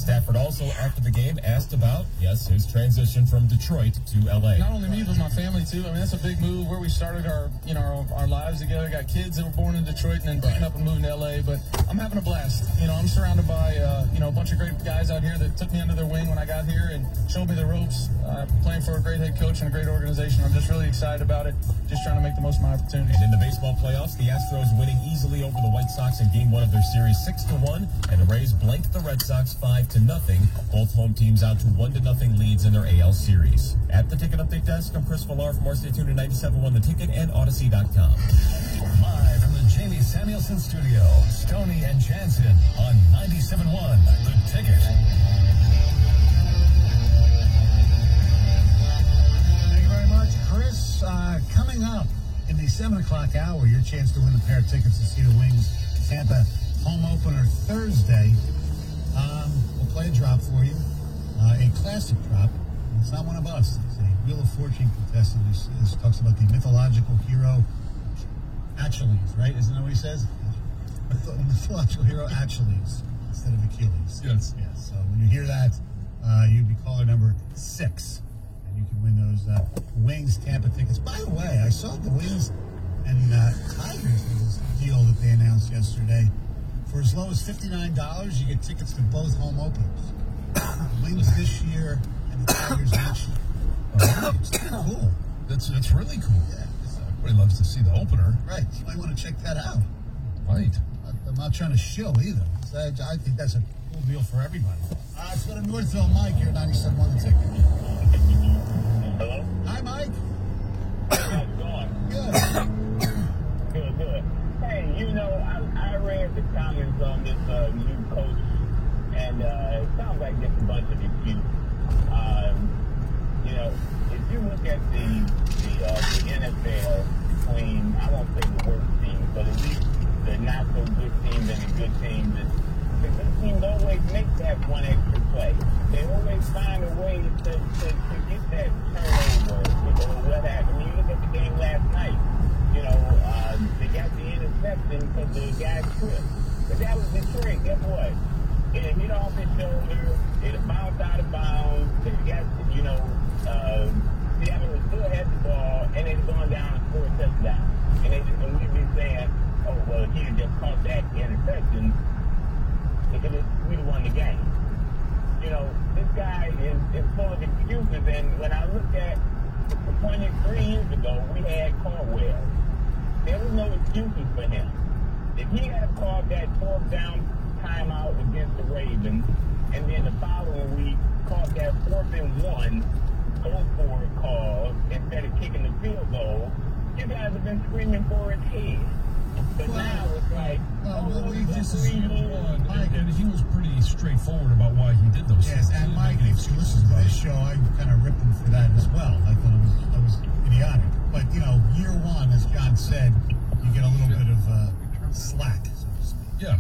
Stafford also, after the game, asked about, yes, his transition from Detroit to L.A. Not only me, but my family, too. I mean, that's a big move where we started our lives together. Got kids that were born in Detroit and then picking up and moving to L.A., but I'm having a blast. I'm surrounded by, a bunch of great guys out here that took me under their wing when I got here and showed me the ropes. Playing for a great head coach and a great organization. I'm just really excited about it. Just trying to make the most of my opportunities. And in the baseball playoffs, the Astros winning easily over the White Sox in Game 1 of their series 6-1, and the Rays blanked the Red Sox 5-0. Both home teams out to 1-0 leads in their AL series. At the Ticket Update Desk, I'm Chris Villar. For more, stay tuned to 97.1 The Ticket and Odyssey.com. Live from the Jamie Samuelson Studio, Stoney and Jansen on 97.1 The Ticket. Thank you very much, Chris. Coming up in the 7 o'clock hour, your chance to win a pair of tickets to see the Wings Tampa home opener Thursday. We'll play a drop for you, a classic drop. It's not one of us. It's a Wheel of Fortune contestant. This talks about the mythological hero Achilles, right? Isn't that what he says? The mythological hero Achilles instead of Achilles. Yes. Yes. So when you hear that, you'd be caller number 6, and you can win those Wings Tampa tickets. By the way, I saw the Wings and Tigers deal that they announced yesterday. For as low as $59, you get tickets to both home openers. Wings this year and the Tigers next year. It's cool. That's really cool. Yeah. Everybody loves to see the opener. Right. You might want to check that out. Right. I'm not trying to shill either. I think that's a cool deal for everybody. Let's go to Northville. Mike here, 97.1 The Ticket. Hello? Hi, Mike. How's it going? Good. Good. Hey, I read the comments on this new coach, and it sounds like just a bunch of excuses. If you look at the NFL between, I won't say the worst teams, but at least the not so good teams and the good teams, the good teams always make that one extra play. They always find a way to get that turnover or what have you. When you look at the game last night, they got the interception because the guy tripped. But that was Detroit. Guess what? It hit off his shoulder. It bounced out of bounds. They got, Seattle still had the ball, and they'd gone down and scored a touchdown. And we'd be saying, oh, well, if he had just caught that interception, we'd have won the game. This guy is full of excuses. And when I look at the point 3 years ago, we had Caldwell. There was no excuses for him. If he had called that 4th down timeout against the Ravens, and then the following week caught that 4th and 1 go for it call instead of kicking the field goal, you guys have been screaming for his head. But now it's like, This is year one, and he was pretty straightforward about why he did those things. Yes, and Mike, if you listen to this show, I kind of ripped him for that as well. I thought it was idiotic. But, year one, as John said, you get a little bit of slack, so to speak. Yeah.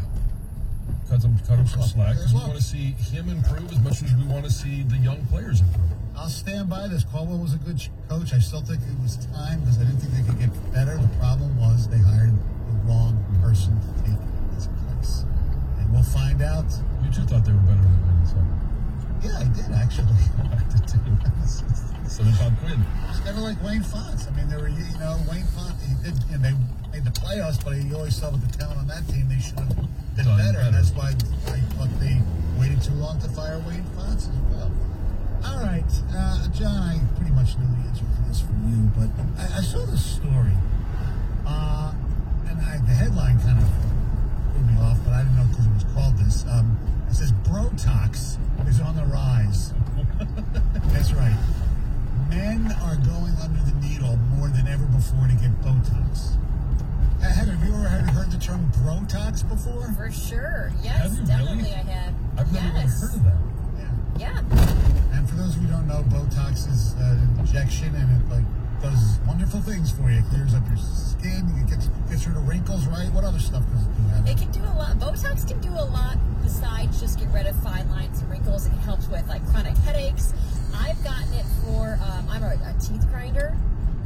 Cut him some slack, because we want to see him improve as much as we want to see the young players improve. I'll stand by this. Caldwell was a good coach. I still think it was time because I didn't think they could get better. The problem was they hired the wrong person to take his place. And we'll find out. You two thought they were better than Wayne, so. Yeah, I did, actually. I did too. So did Bob Quinn. It's never like Wayne Fonts. I mean, Wayne Fonts, they made the playoffs, but you always saw with the talent on that team, they should have been better. And that's why I thought they waited too long to fire Wayne Fonts as well. All right, John, I pretty much knew the answer to this from you, but I saw this story, and the headline kind of threw me off, but I didn't know because it was called this. It says, Brotox is on the rise. That's right. Men are going under the needle more than ever before to get Botox. Heather, have you ever heard the term Brotox before? For sure. Yes, Have you definitely really? I have. I've never even heard of that. Yeah. And for those of you who don't know, Botox is an injection, and it does wonderful things for you. It clears up your skin. It gets rid of wrinkles, right? What other stuff does it do? It can do a lot. Botox can do a lot besides just get rid of fine lines and wrinkles. It can help with chronic headaches. I've gotten it for I'm a teeth grinder,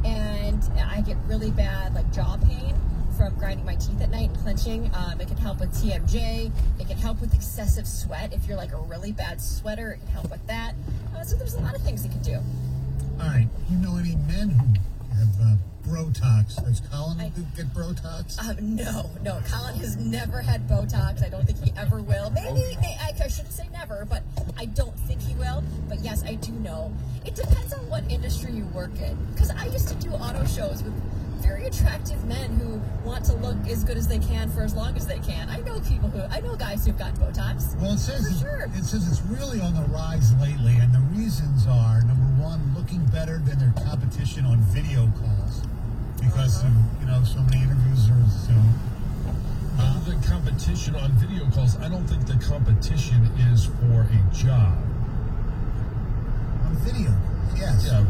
and I get really bad jaw pain from grinding my teeth at night and clenching. It can help with TMJ. It can help with excessive sweat. If you're like a really bad sweater, it can help with that. So there's a lot of things it can do. All right. You know any men who have Botox? Does Colin get Botox? No. Colin has never had Botox. I don't think he ever will. Maybe I shouldn't say never, but I don't think he will. But yes, I do know. It depends on what industry you work in. Because I used to do auto shows with very attractive men who want to look as good as they can for as long as they can. I know guys who've gotten Botox. Well, it says for sure. It says it's really on the rise lately, and the reasons are, number one, looking better than their competition on video calls, because of, so many interviews are Zoom. The competition on video calls, I don't think the competition is for a job. On video calls, yes. Yeah,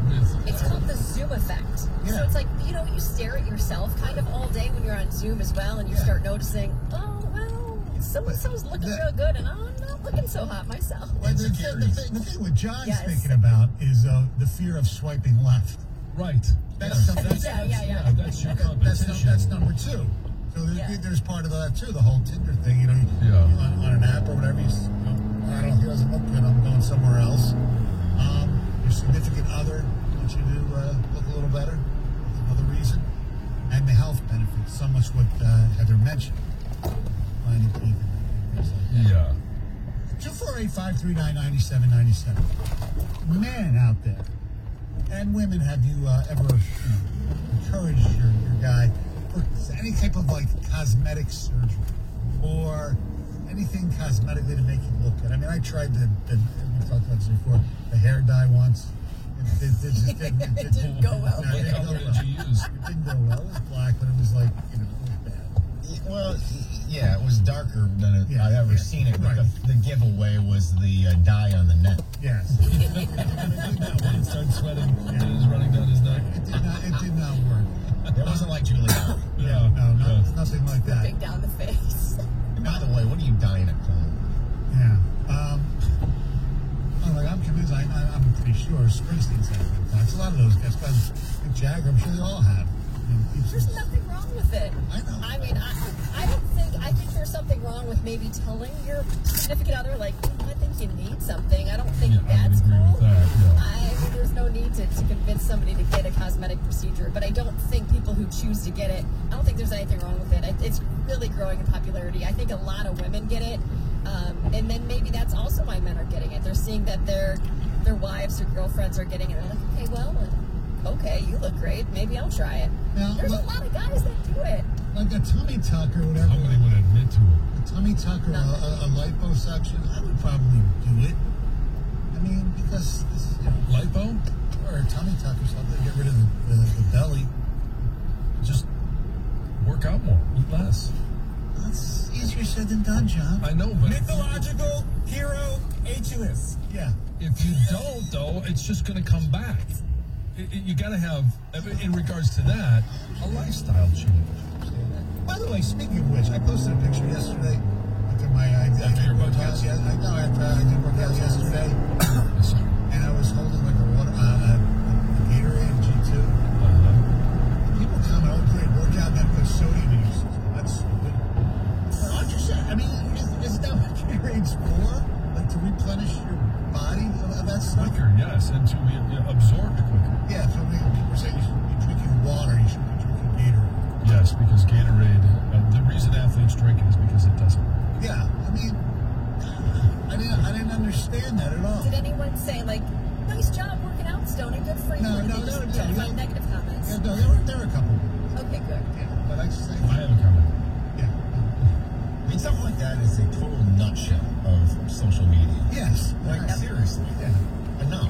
It's called the Zoom effect. Yeah. So it's like, you stare at yourself kind of all day when you're on Zoom as well, and you start noticing, oh, well, so-and-so's looking real good, and I'm not looking so hot myself. Well, the thing what John's thinking about is the fear of swiping left. Right. That's Yeah. That's your competition. That's number two. So there's part of that too, the whole Tinder thing. On an app or whatever. He doesn't look good. I'm going somewhere else. Your significant other wants you to look a little better. Another reason, and the health benefits. So much what Heather mentioned. Finding people, things like that. Yeah. 248-539-9797. Men out there and women, have you ever encouraged your guy for any type of cosmetic surgery or anything cosmetically to make you look good? I mean, I tried we talked about this before, the hair dye once. It just didn't go well. What color did you use? It didn't go well. It was black, but it was it was bad. Well, yeah, it was darker than I'd ever seen it. But the giveaway was the dye on the neck. Yes. When he started sweating, it was running down his neck. It did not work. It wasn't like Julia. Nothing like that. Big down the face. By the way, what are you dying at, Colin? Yeah. I'm convinced. I'm pretty sure Springsteen's had Botox. A lot of those guys, but Mick Jagger, I'm sure they all have. There's nothing wrong with it. I know. I mean, I think there's something wrong with maybe telling your significant other, I think you need something. I don't think that's agree cool. with that, I mean, there's no need to convince somebody to get a cosmetic procedure, but I don't think people who choose to get it, I don't think there's anything wrong with it. It's really growing in popularity. I think a lot of women get it, and then maybe that's also why men are getting it. They're seeing that their wives or girlfriends are getting it, and they're like, okay, you look great. Maybe I'll try it. Now, there's a lot of guys that do it. Like a tummy tuck or whatever. Somebody would admit to it. A tummy tuck or a liposuction, I would probably do it. I mean, because Lipo? or a tummy tuck or something, get rid of the belly. Just work out more, eat less. That's easier said than done, John. I know, but Mythological hero H.U.S. Yeah. if you don't, though, it's just going to come back. You got to have, in regards to that, a lifestyle change. By the way, speaking of which, I posted a picture yesterday after my After your workout. Botox? After I did workout yesterday, and I was holding like a Gatorade G2. People comment, "Oh, great workout, then put sodium in you." That's stupid. I'm just saying. I mean, is that what Gatorade's for? Like to replenish your body of that stuff? Quicker, yes, and to be absorbed quicker. Yeah. So people say you should be drinking water. You should be drinking Gatorade. Yes, because Gatorade, the reason athletes drink it is because it doesn't work. Yeah, I mean, I didn't understand that at all. Did anyone say, like, nice job working out, Stoney, good for you? No, Or did they just try to find negative comments? Yeah, no, there were a couple. Okay, good. Yeah, but I just say, I have a comment. yeah, I mean, something like that is a total nutshell of social media. yes, Like, yeah. seriously. Yeah. Enough.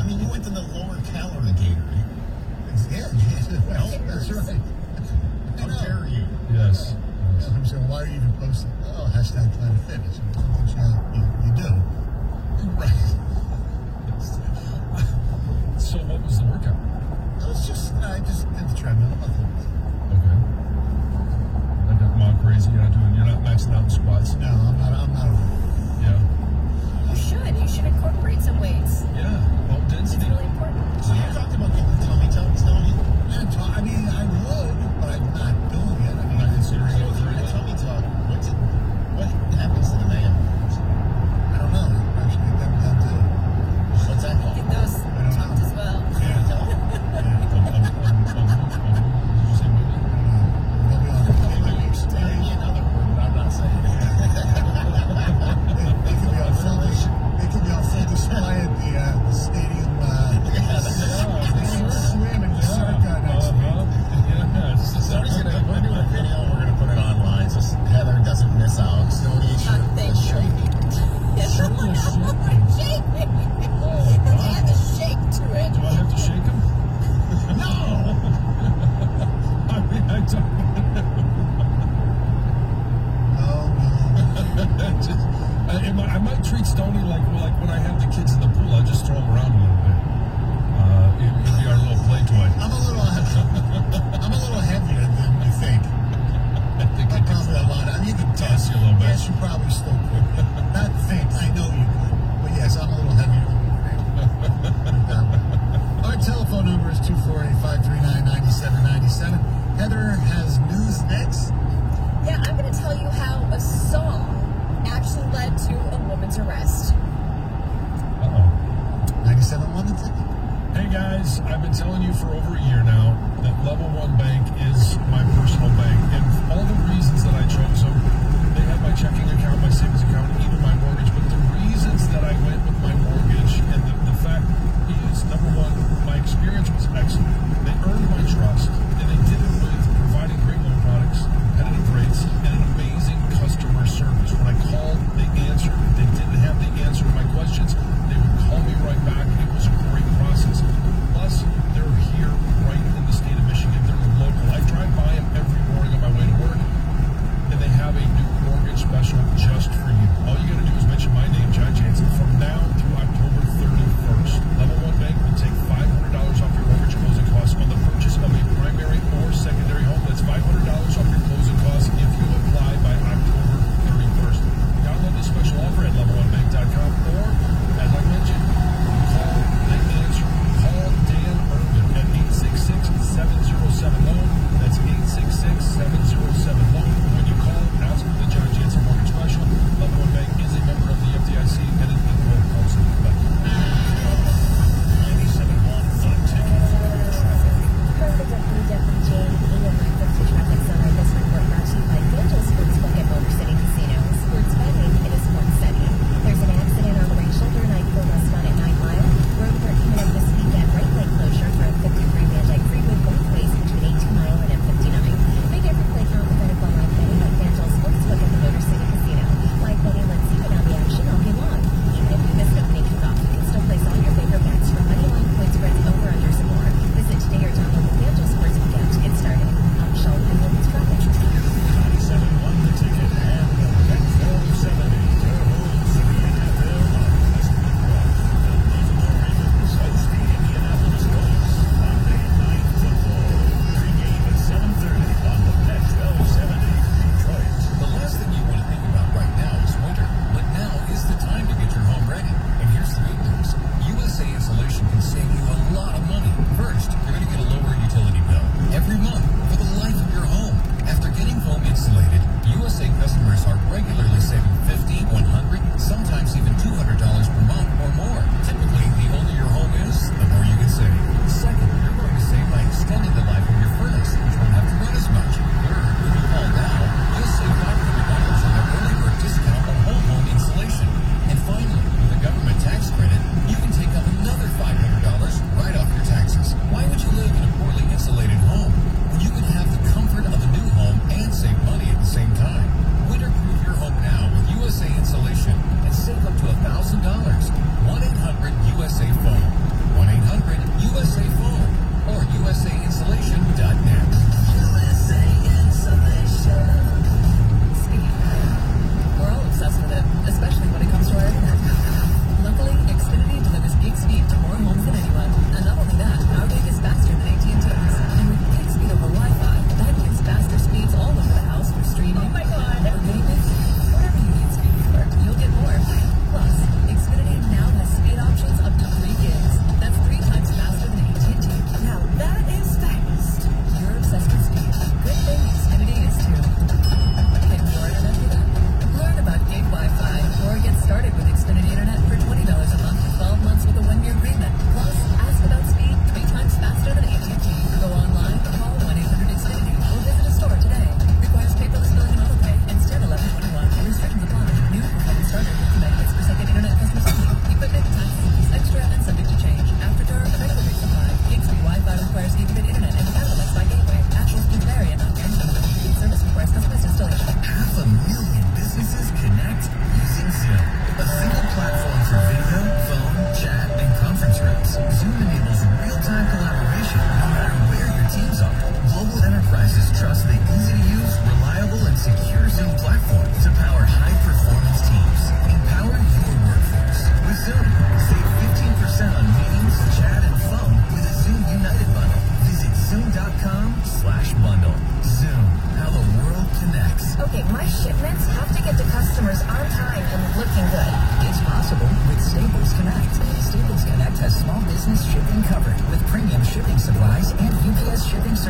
I mean, you went to the lower calorie Gatorade. Well, that's right. How dare you? Yes. I'm saying, why are you even posting? Oh, hashtag Planet Fitness. You do. Right. So what was the workout? It was just, I just did the treadmill. Nothing. Okay. Like a mock crazy, you're not maxing out the squats. No, I'm not. Yeah. You should incorporate some weights. Yeah. Well, It's density. really important. So you talked about getting the tummy tucks, Tony? I mean, I would, but I'm not doing it.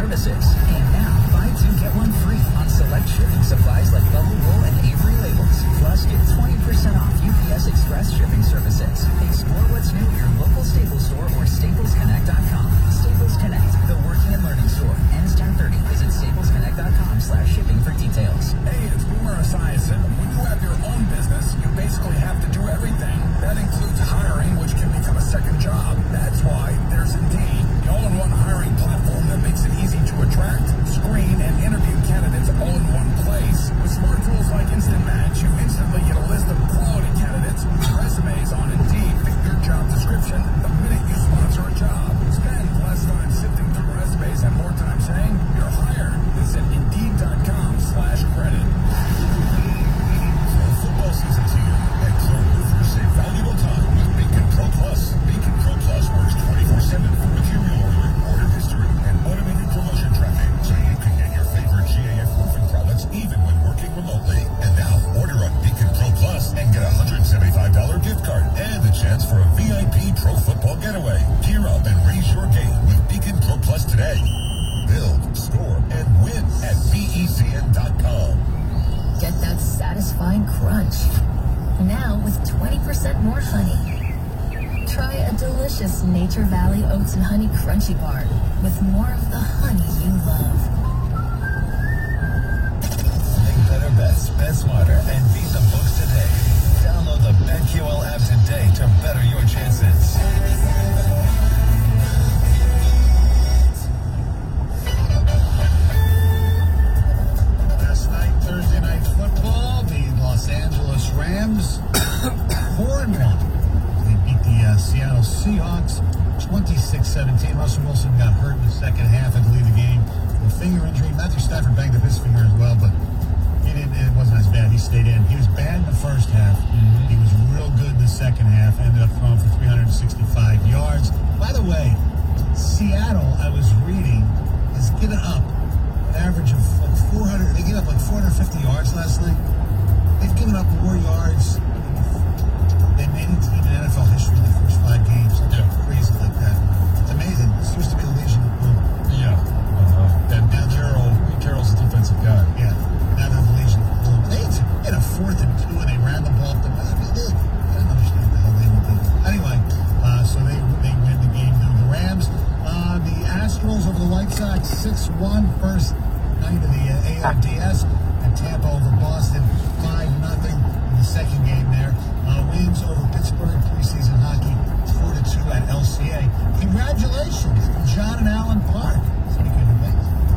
services. And now, buy two, get one free on select shipping supplies like Bubble Wool and Avery labels. Plus, get 20% off UPS Express shipping services. Explore what's new at your local Staples store or staplesconnect.com. Staples Connect, the working and learning store. Ends 10/30. Visit staplesconnect.com/shipping for details. Hey, it's Boomer Esiason. When you have your own business, you basically have to do everything. That includes hiring, which can become a second job. That's why there's Indeed, the all-in-one hiring platform that makes it easy to attract, screen, and interview candidates all in one place. With smart tools like Instant Match, you instantly get a list of quality candidates whose resumes on Indeed fit your job description the minute you sponsor a job. Spend less time sifting through resumes and more time saying you're hired. Visit Indeed.com/credit. Football season's here, and Pro Roofers save valuable time with Beacon Pro Plus. Beacon Pro Plus works 24/7 for material ordering, order history, and automated promotion tracking, so you can get your favorite GAF roofing products even when working remotely. And now, order on Beacon Pro Plus and get a $175 gift card and the chance for a VIP Pro Football getaway. Gear up and raise your game with Beacon Pro Plus today. Build, store, and win at BECN.com. Get that satisfying crunch. Now with 20% more honey. Try a delicious Nature Valley Oats and Honey Crunchy Bar with more of the honey you love. Make better bets, bet smarter, and beat the books today. Download the BetQL app today to better your chances. Thursday Night Football, the Los Angeles Rams 4-1. They beat the Seattle Seahawks 26-17. Russell Wilson got hurt in the second half and lead the game. The finger injury. Matthew Stafford banged up his finger as well, but it wasn't as bad. He stayed in. He was bad in the first half. He was real good in the second half. Ended up throwing for 365 yards. By the way, Seattle, I was reading, is getting up. Average of like 400. They gave up like 450 yards last night. They've given up more yards than any team in NFL history in the first 5 games. Crazy like that. It's amazing. This used to be the Legion of Boom. And Pete Carroll's a defensive guy. Yeah. Now they're the Legion of Boom. They had a 4th and 2 and they ran the ball up the middle. I don't understand the hell they would do. Anyway, so they win the game through the Rams. The Astros over the White Sox 6-1 first night of the ALDS, and Tampa over Boston 5-0 in the second game there. Wins over Pittsburgh preseason hockey 4-2 at LCA. Congratulations to John and Alan Park.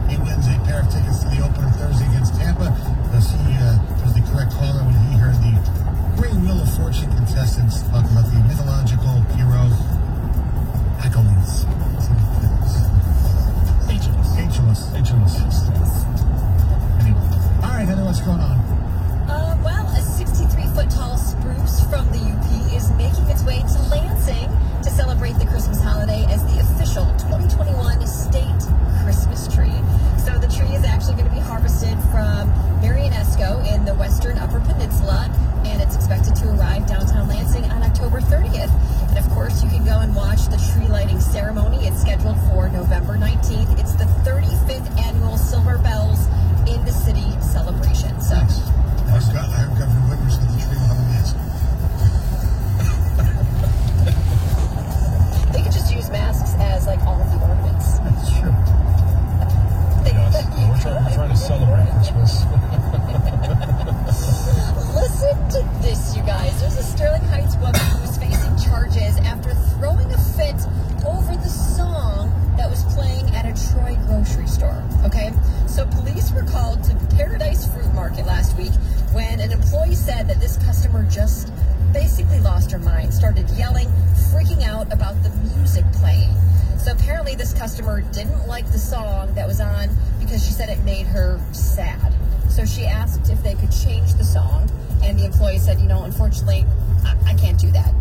He wins a pair of tickets to the opener Thursday against Tampa. Because he was the correct caller when he heard the great Wheel of Fortune contestants talk about the mythological hero accolades. HMS. Anyway. All right, Heather, what's going on? Well, a 63-foot tall spruce from the UP is making its way to Lansing to celebrate the Christmas holiday as the official 2021 state Christmas tree. So the tree is actually going to be harvested from Marianesco in the western Upper Peninsula, and it's expected to arrive downtown Lansing on October 30th. And of course, you can go and watch the tree lighting ceremony. It's scheduled for November 19th. It's the 35th annual Silver Bells in the City celebration. So, I've got the Whitmer's with the tree on the mask. They could just use masks as like all of the ornaments. That's true. We're trying to celebrate Christmas. Listen to this, you guys. There's a Sterling Heights woman who's facing charges after throwing a fit over the song that was playing at a Troy grocery store. Okay? So police were called to Paradise Fruit Market last week when an employee said that this customer just basically lost her mind, started yelling, freaking out about the music playing. So apparently this customer didn't like the song that was on because she said it made her sad. So she asked if they could change the song, and the employee said, unfortunately, I can't do that.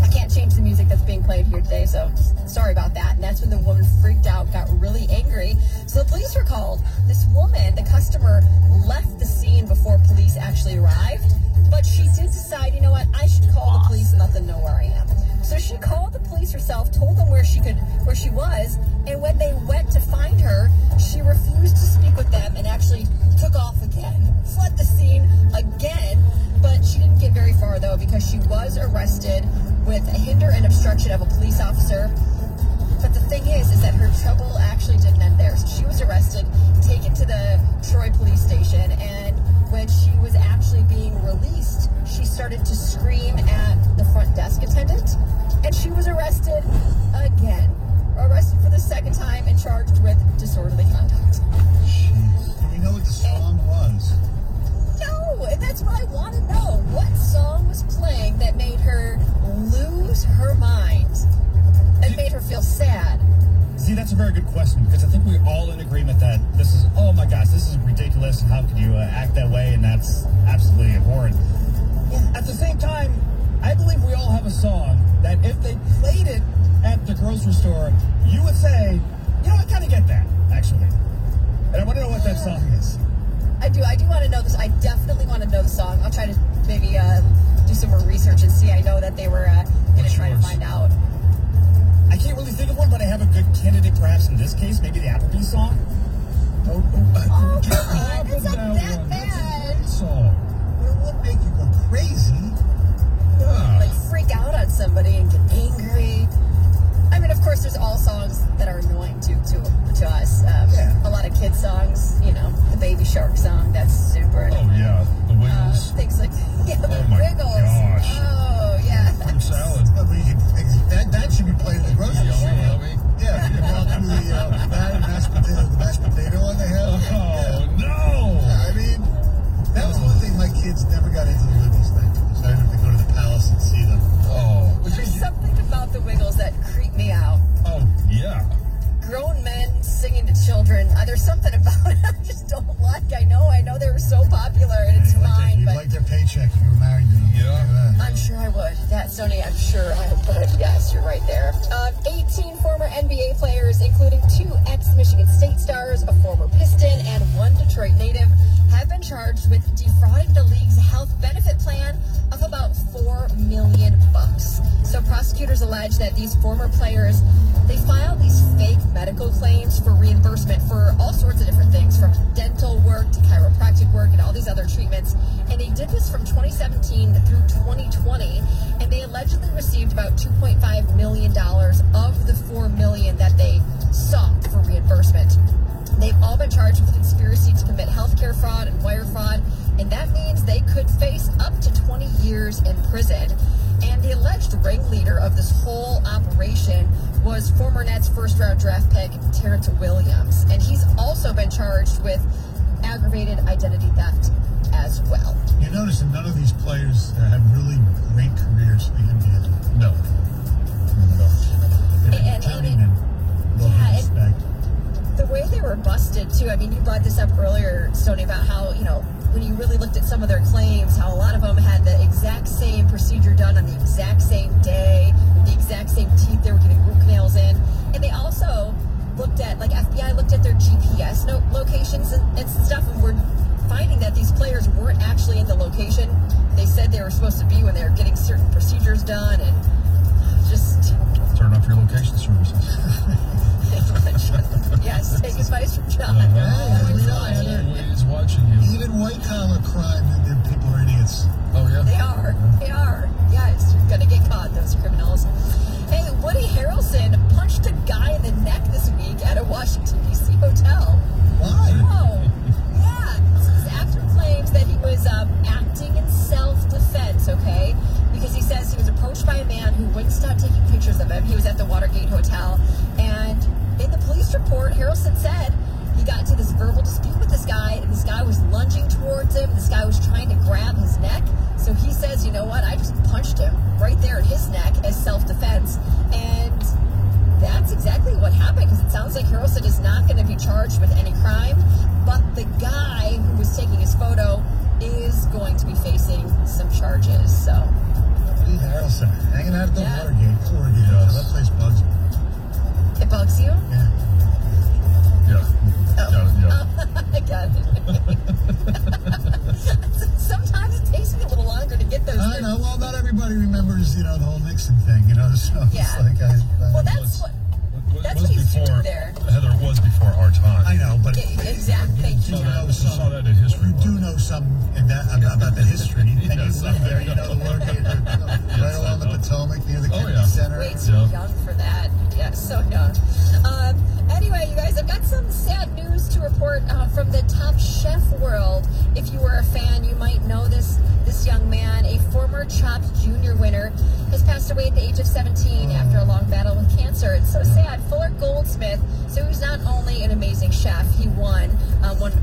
I can't change the music that's being played here today, so sorry about that. And that's when the woman freaked out, got really angry. So the police were called. This woman, the customer, left the scene before police actually arrived, but she did decide, you know what, I should call the police and let them know where I am. So she called the police herself, told them where she was, and when they went to find her, she refused to speak with them and actually took off again, fled the scene again. But she didn't get very far, though, because she was arrested with a hinder and obstruction of a police officer. But the thing is that her trouble actually didn't end there. So she was arrested, taken to the Troy police station, and when she was actually being released, she started to scream at the front desk attendant, and she was arrested again. Arrested for the second time and charged with disorderly conduct. Jeez. Do we know what the song was? No, and that's what I want to know. What song was playing that made her lose her mind and made her feel sad? See, that's a very good question, because I think we're all in agreement that this is, oh my gosh, this is ridiculous, and how could you act that way, and that's absolutely abhorrent. Yeah. At the same time, I believe we all have a song that if they played it at the grocery store, you would say, you know, I kind of get that, actually. And I want to know what that song is. I do want to know this. I definitely want to know the song. I'll try to maybe do some more research and see. I know that they were going to try to find out. I can't really think of one, but I have a good candidate perhaps in this case. Maybe the Applebee's song. Oh, come on. It's not that bad. It's a great song. It would make you go crazy. Yeah. Like freak out on somebody and get angry. I mean, of course, there's all songs that are annoying to us. A lot of kids' songs, you know, the Baby Shark song, that's super annoying. Oh, yeah. The Wiggles. Things like, the my Wiggles. gosh. Oh, yeah. Fruit salad. That should be played in the grocery store. Yeah, you can walk through the mashed potato one they have. Oh, no. I mean, that was one thing my kids never got into the Wiggles thing. So I have to go to the Palace and see them. Oh. There's something about the Wiggles that creep me out. Oh, yeah. Grown men singing to children. There's something about it I just don't like. I know they were so popular, and it's fine. You'd but like their paycheck if you were married to them. Yeah. I'm sure I would. That's Sony. I'm sure I would. Yes, you're right there. 18 former NBA players, including 2 ex-Michigan State stars, a former Piston, and 1 Detroit native, have been charged with defrauding the league's health benefit plan of about $4 million. So prosecutors allege that these former players, they filed these fake medical claims for reimbursement for all sorts of different things, from dental work to chiropractic work and all these other treatments. And they did this from 2017 through 2020, and they allegedly received about $2.5 million of the $4 million that they sought for reimbursement. They've all been charged with conspiracy to commit healthcare fraud and wire fraud, and that means they could face up to 20 years in prison. And the alleged ringleader of this whole operation was former Nets first-round draft pick Terrence Williams, and he's also been charged with aggravated identity theft as well. You notice that none of these players have really great careers in the NBA. No. They're journeymen. The way they were busted, too, I mean, you brought this up earlier, Stoney, about how, you know, when you really looked at some of their claims, how a lot of them had the exact same procedure done on the exact same day, the exact same teeth they were getting root canals in. And they also looked at, like, FBI looked at their GPS locations and stuff, and were finding that these players weren't actually in the location they said they were supposed to be when they were getting certain procedures done, and just... Turn off your location services. Yes, take advice from John. He's watching you. Even white-collar crime, people are idiots. Oh, yeah? They are. Yes, you're going to get caught, those criminals. Hey, Woody Harrelson punched a guy in the neck this week at a Washington, D.C. hotel. Why? Oh, yeah. This actor claims that he was acting in self-defense, okay? Because he says he was approached by a man who wouldn't stop taking pictures of him. He was at the Watergate Hotel, and in the police report, Harrelson said he got into this verbal dispute with this guy, and this guy was lunging towards him. This guy was trying to grab his neck. So he says, you know what, I just punched him right there at his neck as self-defense. And that's exactly what happened, because it sounds like Harrelson is not going to be charged with any crime, but the guy who was taking his photo is going to be facing some charges. So Woody Harrelson, hanging out at the Watergate. Yes. That place bugs me. It bugs you? Yeah. I got it. Sometimes it takes me a little longer to get those. I know. Well, not everybody remembers, the whole Nixon thing, So yeah. it's like well, that's what. That's what he's doing there. Heather, it was before our time. I know, but exactly. Thank you. You saw that in history. You do know something about the history. And you live there. You know the Lord Gate, right along the Potomac near the Kennedy Center. Way too young for that. Yeah, so young. Anyway, you guys, I've got some sad news to report from the Top Chef world. If you were a fan, you might know this young man, a former Chopped Junior winner, has passed away at the age of 17 after a long battle with cancer. It's so sad. Fuller Goldsmith, so he's not only an amazing chef, he won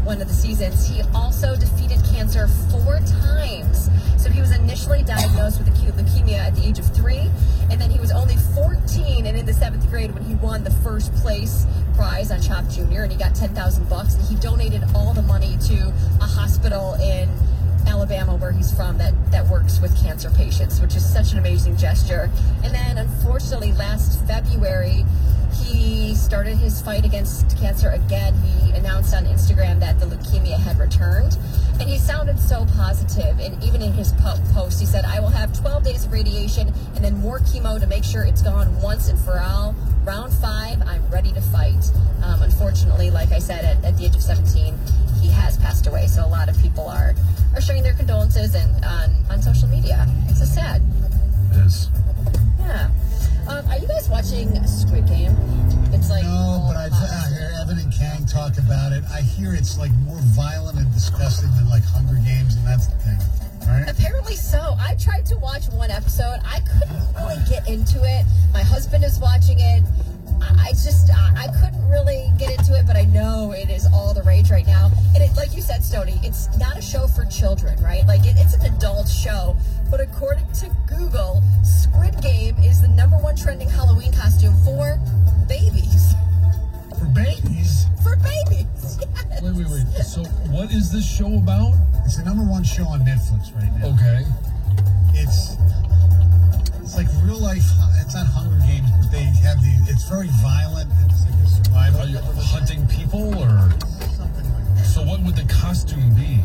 one of the seasons, he also defeated cancer 4 times. So he was initially diagnosed with acute leukemia at the age of 3, and then he was only 14 and in the 7th grade when he won the first place prize on Chopped Junior, and he got $10,000, and he donated all the money to a hospital in Alabama, where he's from, that works with cancer patients, which is such an amazing gesture. And then, unfortunately, last February, he started his fight against cancer again. He announced on Instagram that the leukemia had returned, and he sounded so positive. And even in his post, he said, "I will have 12 days of radiation and then more chemo to make sure it's gone once and for all. Round 5, I'm ready to fight." Unfortunately, like I said, at the age of 17, he has passed away. So a lot of people are showing their condolences and on social media. It's so sad. It is. Yeah. Are you guys watching Squid Game? It's like no, but I hear Evan and Kang talk about it. I hear it's like more violent and disgusting than like Hunger Games, and that's the thing, right? Apparently so. I tried to watch one episode. I couldn't really get into it. My husband is watching it. I couldn't really get into it, but I know it is all the rage right now. And it, like you said, Stoney, it's not a show for children, right? Like it's an adult show. But according to Google, Squid Game is the #1 trending Halloween costume for babies. For babies? For babies, yes. Wait. So what is this show about? It's the #1 show on Netflix right now. Okay. It's like real life. It's not Hunger Games, but they have it's very violent. It's like a survival. Are you hunting people or something like that? So what would the costume be?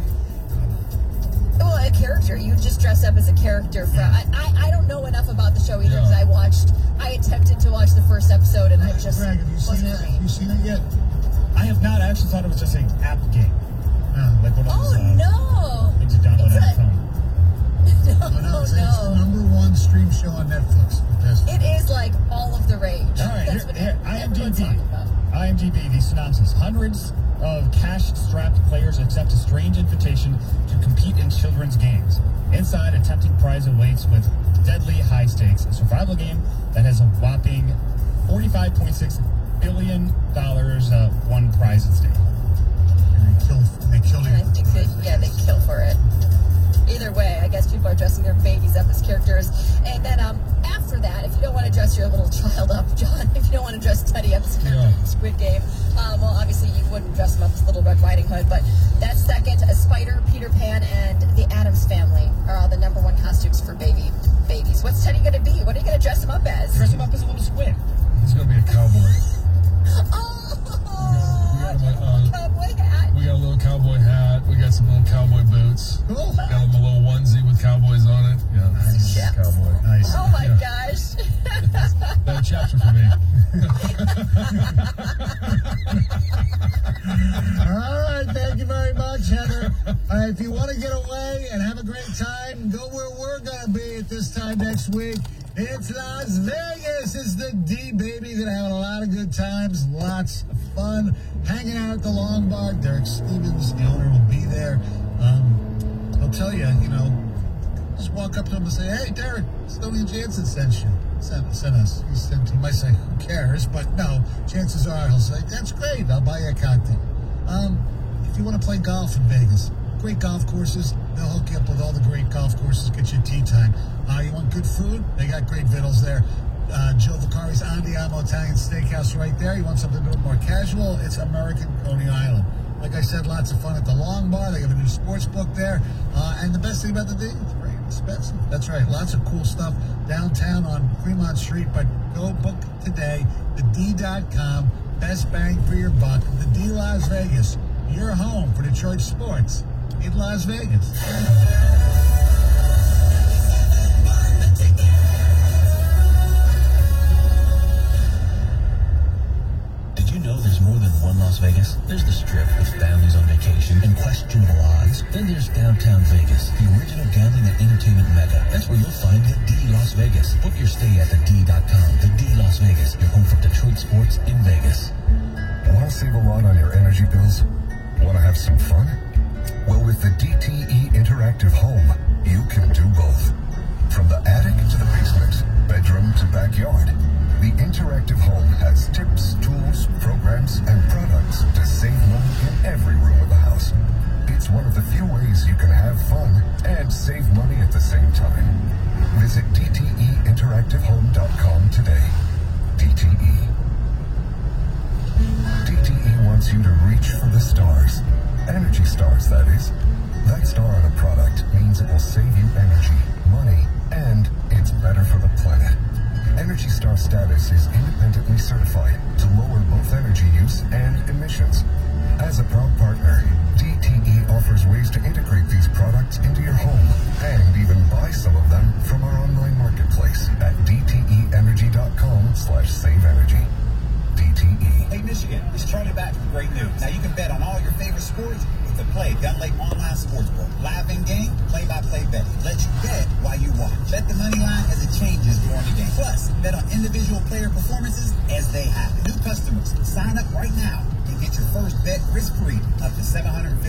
Well, a character. You just dress up as a character. I don't know enough about the show either because I attempted to watch the first episode and I just Greg, have you seen it? Have you seen it yet? I have not. I actually thought it was just an app game. Like one of those, no! Things you download on your phone. No, it's the #1 stream show on Netflix. It is like all of the rage. All right, here, IMDb, the synopsis. Hundreds of cash-strapped players accept a strange invitation to compete in children's games. Inside, a tempting prize awaits with deadly high stakes. A survival game that has a whopping $45.6 billion won prize at stake. And they killed him. I think they kill for it. Either way, I guess people are dressing their babies up as characters. And then after that, if you don't want to dress your little child up, John, if you don't want to dress Teddy up as a character in Squid Game, well, obviously you wouldn't dress him up as Little Red Riding Hood, but that's second. Spider, Peter Pan, and the Addams Family are all the #1 costumes for babies. What's Teddy going to be? What are you going to dress him up as? Dress him up as a little squid. He's going to be a cowboy. Cowboy hat. We got a little cowboy hat. We got some little cowboy boots. Cool. Got him a little onesie with cowboys on it. Yeah, nice. Yeah. Cowboy. Nice. Oh my gosh. Another chapter for me. All right, thank you very much, Heather. If you want to get away and have a great time, go where we're going to be at this time next week. It's Las Vegas. It's the D, baby. Going to have a lot of good times, lots of fun, hanging out at the Long Bar. Derek Stevens, the owner, will be there. He'll tell you, just walk up to him and say, "Hey, Derek, Stoney Jansen sent you. Sent us." He might say, "Who cares?" But no, chances are he'll say, "That's great. I'll buy you a cocktail." If you want to play golf in Vegas, great golf courses. They'll hook you up with all the great golf courses. Get you tea time. You want good food? They got great vittles there. Joe Vicari's Andiamo Italian Steakhouse right there. You want something a little more casual? It's American Coney Island. Like I said, lots of fun at the Long Bar. They have a new sports book there. And the best thing about the day, it's very inexpensive. That's right. Lots of cool stuff downtown on Fremont Street. But go book today. TheD.com. Best bang for your buck. The D Las Vegas. Your home for Detroit sports in Las Vegas. Vegas. There's the Strip with families on vacation and questionable odds. Then there's downtown Vegas, the original gambling and entertainment mecca. That's where you'll find the D Las Vegas. Book your stay at thed.com. The D Las Vegas, your home for Detroit sports in Vegas. Want to save a lot on your energy bills? Want to have some fun? Well, with the DTE Interactive Home, you can do both. From the attic to the basement, bedroom to backyard, the Interactive Home has tips, tools, programs, and products to save money in every room of the house. It's one of the few ways you can have fun and save money at the same time. Visit DTEinteractivehome.com today. DTE. DTE wants you to reach for the stars. Energy Stars, that is. That star on a product means it will save you energy, money, and it's better for the planet. Energy Star status is independently certified to lower both energy use and emissions. As a proud partner, DTE offers ways to integrate these products into your home and even buy some of them from our online marketplace at dteenergy.com/saveenergy. DTE. Hey Michigan, it's Charlie back with great news. Now you can bet on all your favorite sports with the Play Gun Lake Online Sportsbook. Live in-game, play-by-play betting. Let you bet while you watch. Bet the money line as it changes during the game. Plus, bet on individual player performances as they happen. New customers, sign up right now and get your first bet risk-free up to $750.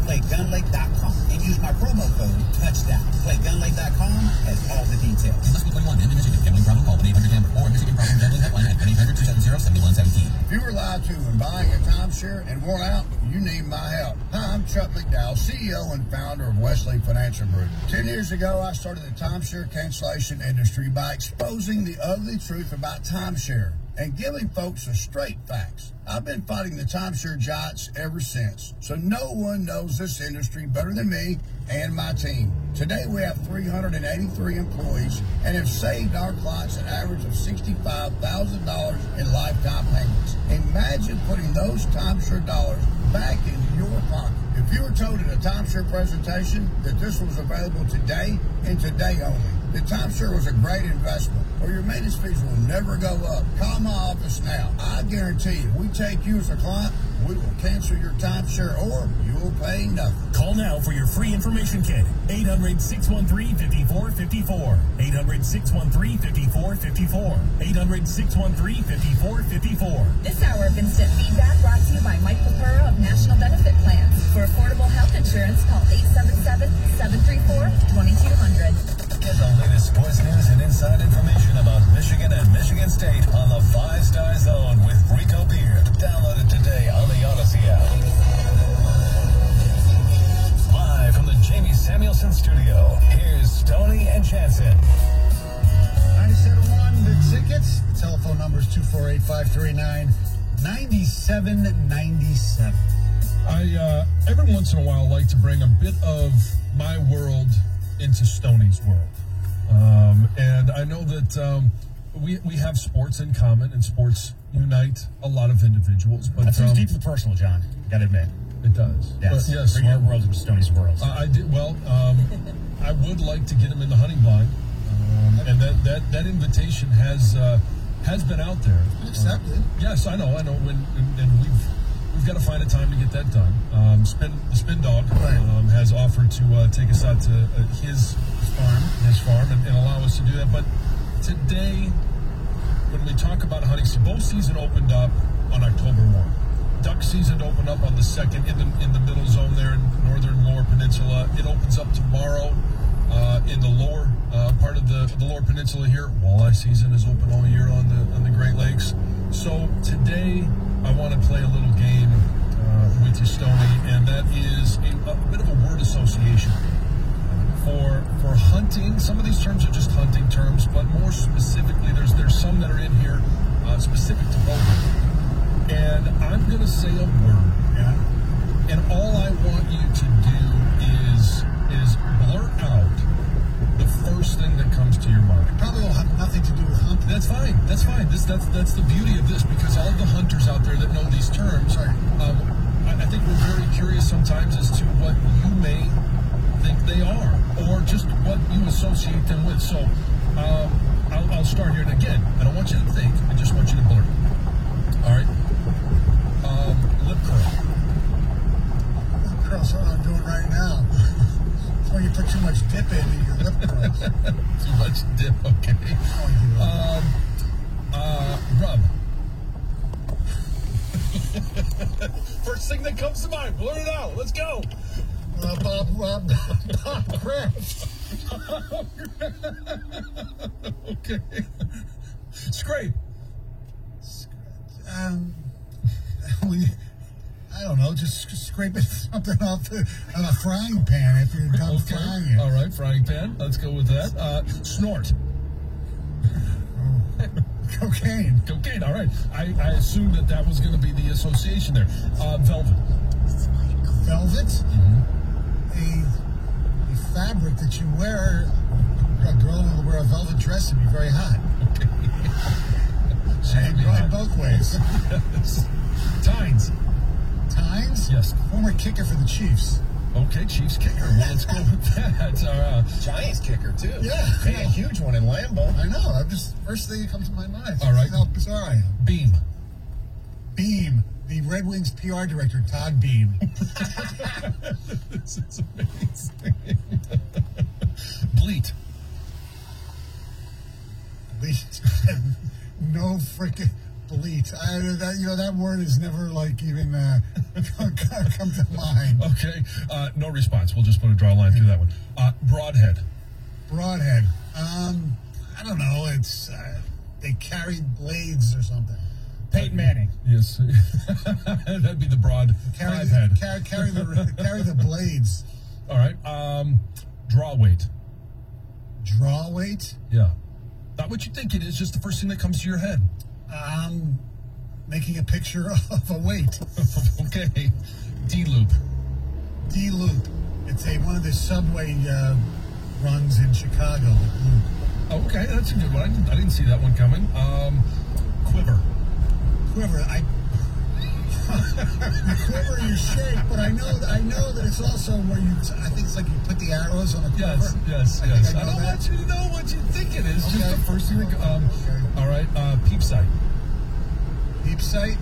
PlayGunLake.com and use my promo code TOUCHDOWN. PlayGunLake.com has all the details. You must be 21 and in Michigan. Gambling problem? Call 1-800-GAMBLER or Michigan Problem Gambling Hotline at 1-800-270-7117. If you were lied to when buying a timeshare and want out, you need my help. Hi, I'm Chuck McDowell, CEO and founder of Wesley Financial Group. 10 years ago, I started the timeshare cancellation industry by exposing the ugly truth about timeshare and giving folks the straight facts. I've been fighting the timeshare giants ever since, so no one knows this industry better than me and my team. Today we have 383 employees and have saved our clients an average of $65,000 in lifetime payments. Imagine putting those timeshare dollars back into your pocket. If you were told at a timeshare presentation that this was available today and today only, the timeshare was a great investment, or your maintenance fees will never go up, call my office now. I guarantee you, we take you as a client, we will cancel your timeshare or you will pay nothing. Call now for your free information kit. 800-613-5454. 800-613-5454. 800-613-5454. This hour of instant feedback brought to you by Mike Papura of National Benefit Plans. For affordable health insurance, call 877-734-2200. Get the latest sports news and inside information about Michigan and Michigan State on the 5-Star Zone with Rico Beard. Download it today on the Odyssey app. Live from the Jamie Samuelson studio, here's Stoney and Jansen. 97.1, the tickets. The telephone number is 248-539-9797. I, every once in a while, like to bring a bit of my world into Stoney's world. And I know that we have sports in common, and sports unite a lot of individuals. But that seems deeply personal, John. You gotta admit. It does. Yes. But, yes. Bring your world into Stoney's world. I did. Well, I would like to get him in the hunting blind, and that invitation has been out there. Accepted. Yes, I know. And we've got to find a time to get that done. The Spin Dog has offered to take us out to his farm, and allow us to do that. But today, when we talk about hunting, bow season opened up on October 1. Duck season opened up on the 2nd in the middle zone there in northern Lower Peninsula. It opens up tomorrow in the lower part of the Lower Peninsula here. Walleye season is open all year on the Great Lakes. So today, I want to play a little game with you, Stoney, and that is a bit of a word association. For hunting, some of these terms are just hunting terms, but more specifically, there's some that are in here specific to bow hunting. And I'm going to say a word, and all I want you to do is blurt out the first thing that comes to your mind. Probably will have nothing to do with hunting. That's fine. That's fine. That's the beauty of this, because all the hunters out there that know these terms, I think we're very curious sometimes as to what you may think they are, or just what you associate them with. So I'll start here, and again, I don't want you to think, I just want you to blurt. All right. Lip French dip. Okay. Rub. First thing that comes to mind. Blurt it out. Let's go. Bob Kraft. Okay. Scrape. I don't know, just scrape something off a frying pan if you're done frying it. All right, frying pan. Let's go with that. Snort. Cocaine. Cocaine, all right. I assumed that was going to be the association there. Velvet. Velvet? Mm-hmm. A fabric that you wear, a girl will wear a velvet dress and be very hot. Okay. Going both ways. Yes. Tines. Tines? Yes. Former kicker for the Chiefs. Okay, Chiefs kicker. Well, let's go with that. Giants kicker, too. Yeah. Made a huge one in Lambeau. I know. First thing that comes to my mind. All right. How bizarre I am. Beam. Beam. The Red Wings PR director, Todd Beam. This is amazing. Bleat. Bleat. No freaking bleat. That word has never even come to mind. Okay. No response. We'll just put a draw line through that one. Broadhead. Broadhead. I don't know. It's they carried blades or something. Peyton Manning. Yes. That'd be the broad five head. Carry the blades. All right. Draw weight. Draw weight? Yeah. Not what you think it is, just the first thing that comes to your head. Making a picture of a weight. Okay. D-loop. D-loop. It's one of the subway runs in Chicago. Loop. Okay, that's a good one. I didn't see that one coming. Quiver. Quiver. You quiver, you shake, but I know that it's also where I think it's like you put the arrows on a quiver. Yes. I don't want you to know what you think it is. Okay. Just the first thing that all right, peep sight. Peep sight?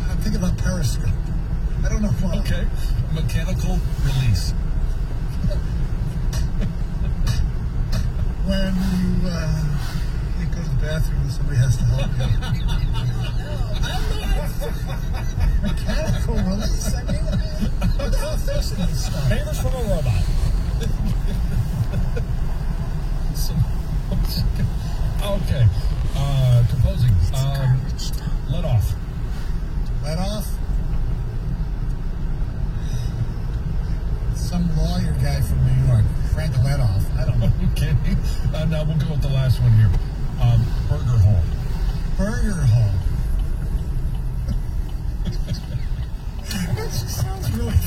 I'm thinking about Periscope. I don't know why. Okay. Mechanical release. When you go to the bathroom and somebody has to help you. Mechanical release? I mean, what the hell is this stuff? Favors from a robot. Okay. Composing. Let off. Let off? Some lawyer guy from New York. Frank Letoff. I don't know. Okay. Now we'll go with the last one here. Burger hole. Burger hole. That just sounds really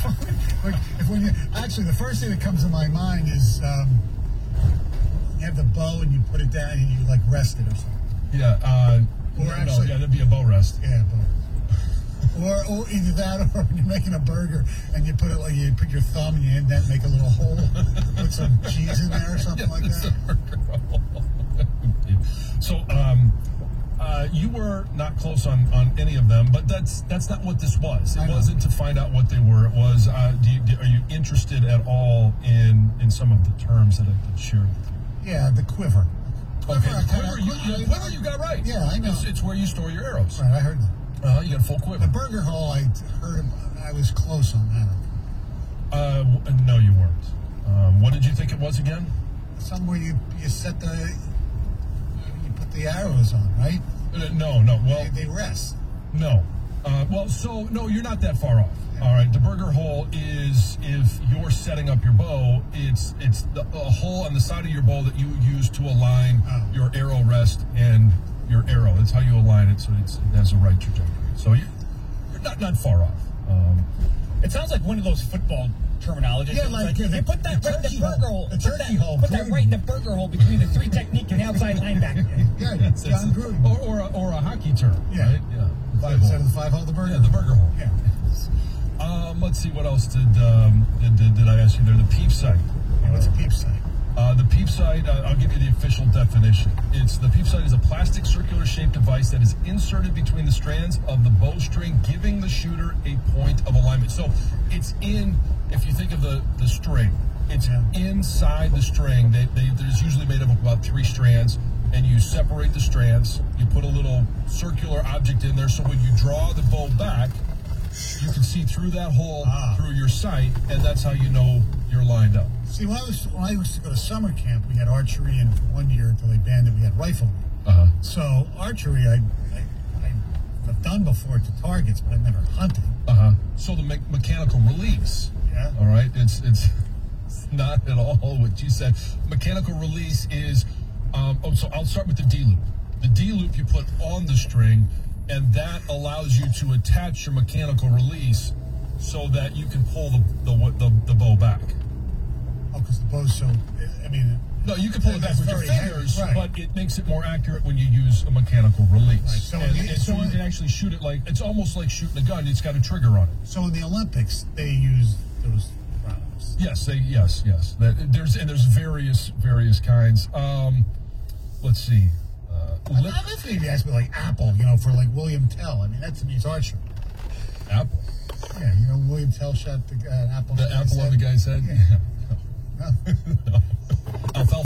funny. Actually, the first thing that comes to my mind is you have the bow and you put it down and you rest it or something. Yeah. That'd be a bow rest. Yeah, bow. Or either that, or when you're making a burger and you put it you put your thumb and you indent, make a little hole, put some cheese in there or something like that. So, you were not close on any of them, but that's not what this was. It wasn't to find out what they were. It was, are you interested at all in some of the terms that I could share with you? Yeah, the quiver. Okay, the quiver. Quiver, you got right. Yeah, I know. It's where you store your arrows. Right, I heard that. You got a full quiver. The burger hole, I heard. I was close on that. No, you weren't. What did you think it was again? Somewhere you set you put the arrows on, right? No. Well, they rest. No. No, you're not that far off. Yeah. All right. The burger hole is if you're setting up your bow, it's a hole on the side of your bow that you use to align your arrow rest and your arrow. That's how you align it so it has the right trajectory. So you're not far off. It sounds like one of those football terminologies. Yeah, they put that right in the burger hole. The turkey hole. Put that right in the burger hole between the three technique and outside linebacker. Yeah, John Gruden. Or a hockey term. Yeah. Right? Yeah. Instead of the 5 hole, the burger. Yeah, the burger hole. Yeah. Let's see, what else did I ask you there? The peep sight. What's a peep sight? The peep sight, I'll give you the official definition. The peep sight is a plastic circular shaped device that is inserted between the strands of the bowstring, giving the shooter a point of alignment. So it's if you think of the string, It's inside the string. There's usually made up of about 3 strands, and you separate the strands. You put a little circular object in there, so when you draw the bow back, you can see through that hole through your sight, and that's how you know you're lined up. See, when I used to go to summer camp, we had archery, and 1 year until they banned it, we had riflery. So archery, I've done before to targets, but I've never hunted. So the mechanical release. Yeah. All right. It's not at all what you said. Mechanical release is. So I'll start with the D loop. The D loop you put on the string, and that allows you to attach your mechanical release so that you can pull the bow back. Oh, because the bow's so. I mean. No, you can pull it back with your fingers, heavy, but it makes it more accurate when you use a mechanical release. Right. So you can actually shoot it like, it's almost like shooting a gun. It's got a trigger on it. So in the Olympics, they use those rounds. Yes. There's various kinds. Let's see. That's maybe asked me like Apple, for like William Tell. I mean, that to me is archery. Apple? Yeah, William Tell shot the apple. The apple on the guy's head? Yeah. No. Alfalfa.